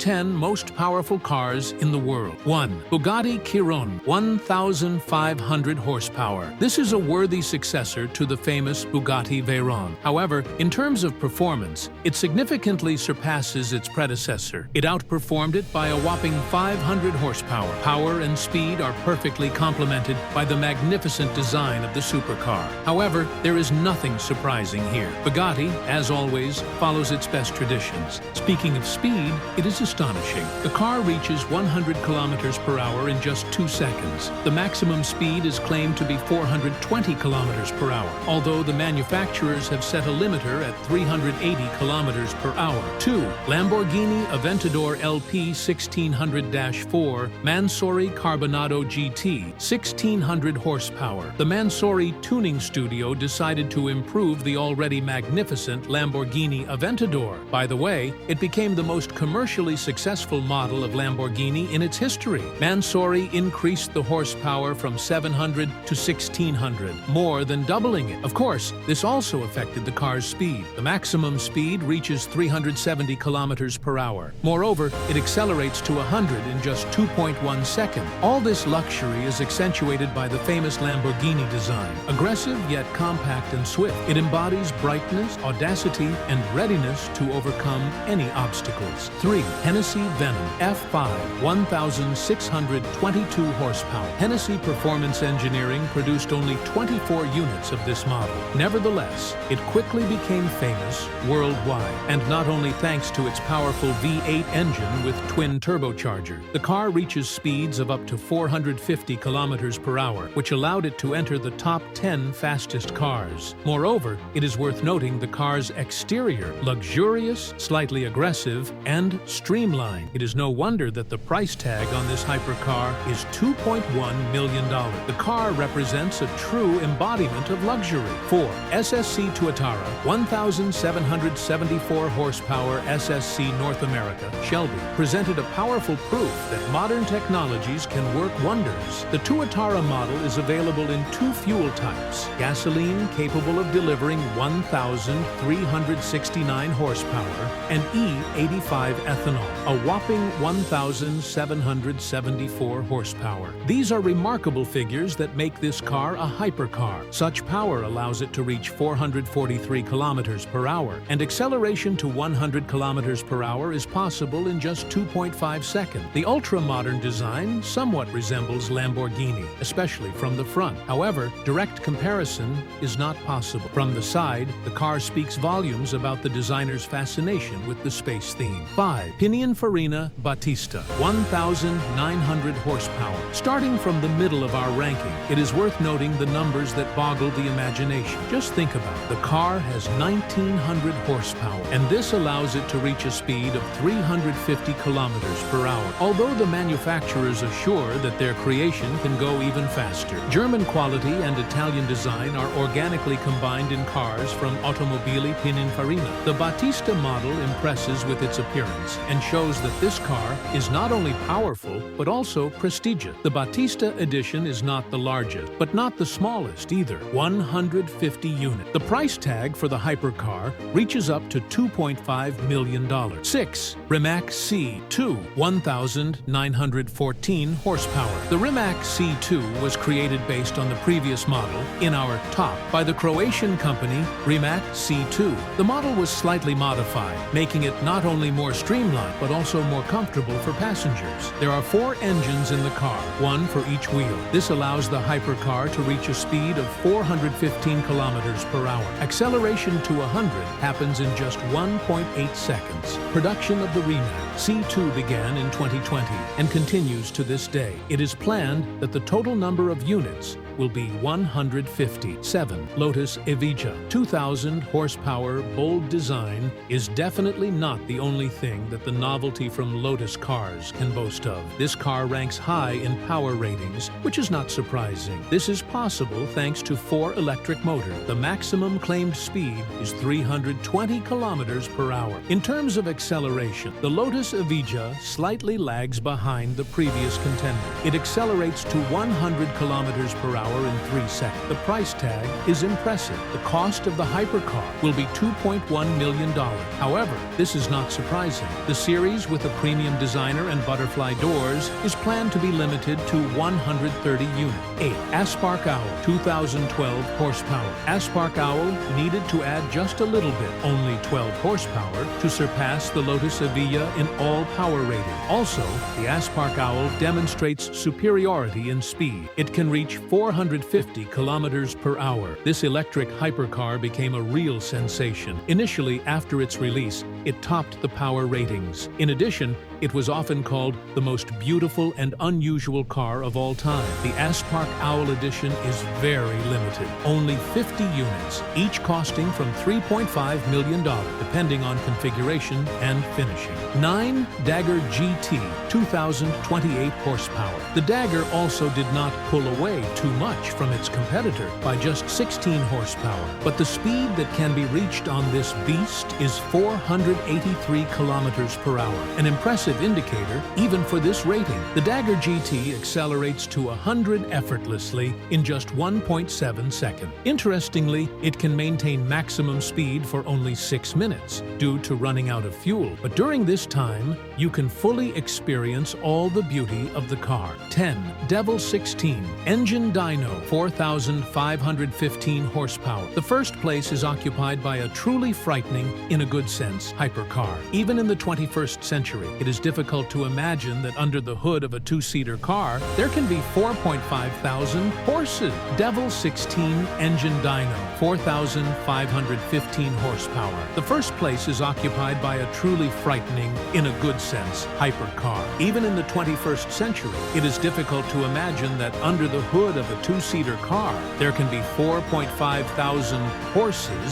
10 most powerful cars in the world. 1. Bugatti Chiron, 1,500 horsepower. This is a worthy successor to the famous Bugatti Veyron. However, in terms of performance, it significantly surpasses its predecessor. It outperformed it by a whopping 500 horsepower. Power and speed are perfectly complemented by the magnificent design of the supercar. However, there is nothing surprising here. Bugatti, as always, follows its best traditions. Speaking of speed, it is astonishing. The car reaches 100 kilometers per hour in just 2 seconds. The maximum speed is claimed to be 420 kilometers per hour, although the manufacturers have set a limiter at 380 kilometers per hour. 2. Lamborghini Aventador LP 1600-4 Mansory Carbonado GT, 1600 horsepower. The Mansory Tuning Studio decided to improve the already magnificent Lamborghini Aventador. By the way, it became the most commercially successful model of Lamborghini in its history. Mansory increased the horsepower from 700 to 1600, more than doubling it. Of course, this also affected the car's speed. The maximum speed reaches 370 kilometers per hour. Moreover, it accelerates to 100 in just 2.1 seconds. All this luxury is accentuated by the famous Lamborghini design. Aggressive yet compact and swift, it embodies brightness, audacity, and readiness to overcome any obstacles. 3. Hennessy Venom F5 1,622 horsepower. Hennessy Performance Engineering produced only 24 units of this model. Nevertheless, it quickly became famous worldwide, and not only thanks to its powerful V8 engine with twin turbocharger. The car reaches speeds of up to 450 kilometers per hour, which allowed it to enter the top 10 fastest cars. Moreover, it is worth noting the car's exterior, luxurious, slightly aggressive, and streamlined. It is no wonder that the price tag on this hypercar is $2.1 million. The car represents a true embodiment of luxury. 4. SSC Tuatara 1,774 horsepower SSC North America Shelby presented a powerful proof that modern technologies can work wonders. The Tuatara model is available in 2 fuel types: gasoline capable of delivering 1,369 horsepower and E85 ethanol, a whopping 1,774 horsepower. These are remarkable figures that make this car a hypercar. Such power allows it to reach 443 kilometers per hour, and acceleration to 100 kilometers per hour is possible in just 2.5 seconds. The ultra-modern design somewhat resembles Lamborghini, especially from the front. However, direct comparison is not possible. From the side, the car speaks volumes about the designer's fascination with the space theme. 5. Pininfarina Battista 1,900 horsepower. Starting from the middle of our ranking, it is worth noting the numbers that boggle the imagination. Just think about it. The car has 1,900 horsepower, and this allows it to reach a speed of 350 kilometers per hour. Although the manufacturers assure that their creation can go even faster, German quality and Italian design are organically combined in cars from Automobili Pininfarina. The Battista model impresses with its appearance and shows that this car is not only powerful, but also prestigious. The Battista edition is not the largest, but not the smallest either, 150 units. The price tag for the hypercar reaches up to $2.5 million. 6. Rimac C2 1,914 horsepower. The Rimac C2 was created based on the previous model in our top by the Croatian company Rimac C2. The model was slightly modified, making it not only more streamlined but also more comfortable for passengers. There are 4 engines in the car, one for each wheel. This allows the hypercar to reach a speed of 415 kilometers per hour. Acceleration to 100 happens in just 1.8 seconds. Production of the Rimac C2 began in 2020 and continues to this day. It is planned that the total number of units will be 150. 7. Lotus Evija 2,000 horsepower bold design is definitely not the only thing that the novelty from Lotus cars can boast of. This car ranks high in power ratings, which is not surprising. This is possible thanks to 4 electric motors. The maximum claimed speed is 320 kilometers per hour. In terms of acceleration, the Lotus Evija slightly lags behind the previous contender. It accelerates to 100 kilometers per hour horsepower in 3 seconds. The price tag is impressive. The cost of the hypercar will be $2.1 million. However, this is not surprising. The series with a premium designer and butterfly doors is planned to be limited to 130 units. 8. Aspark Owl, 2012 horsepower. Aspark Owl needed to add just a little bit, only 12 horsepower, to surpass the Lotus Evija in all power rating. Also, the Aspark Owl demonstrates superiority in speed. It can reach 450 kilometers per hour. This electric hypercar became a real sensation. Initially, after its release, it topped the power ratings. In addition, it was often called the most beautiful and unusual car of all time. The Aspark Owl Edition is very limited. Only 50 units, each costing from $3.5 million, depending on configuration and finishing. 9. Dagger GT, 2028 horsepower. The Dagger also did not pull away too much from its competitor by just 16 horsepower, but the speed that can be reached on this beast is 483 kilometers per hour, an impressive indicator even for this rating. The Dagger GT accelerates to 100 effortlessly in just 1.7 seconds. Interestingly, it can maintain maximum speed for only 6 minutes due to running out of fuel, but during this time, you can fully experience all the beauty of the car. 10. Devil 16, engine dyno, 4,515 horsepower. The first place is occupied by a truly frightening, in a good sense, hypercar. Even in the 21st century, it is difficult to imagine that under the hood of a two-seater car, there can be 4,500 horses. Devil 16 engine dyno, 4,515 horsepower. The first place is occupied by a truly frightening, in a good sense, hypercar. Even in the 21st century, it is difficult to imagine that under the hood of a two-seater car, there can be 4,500 horses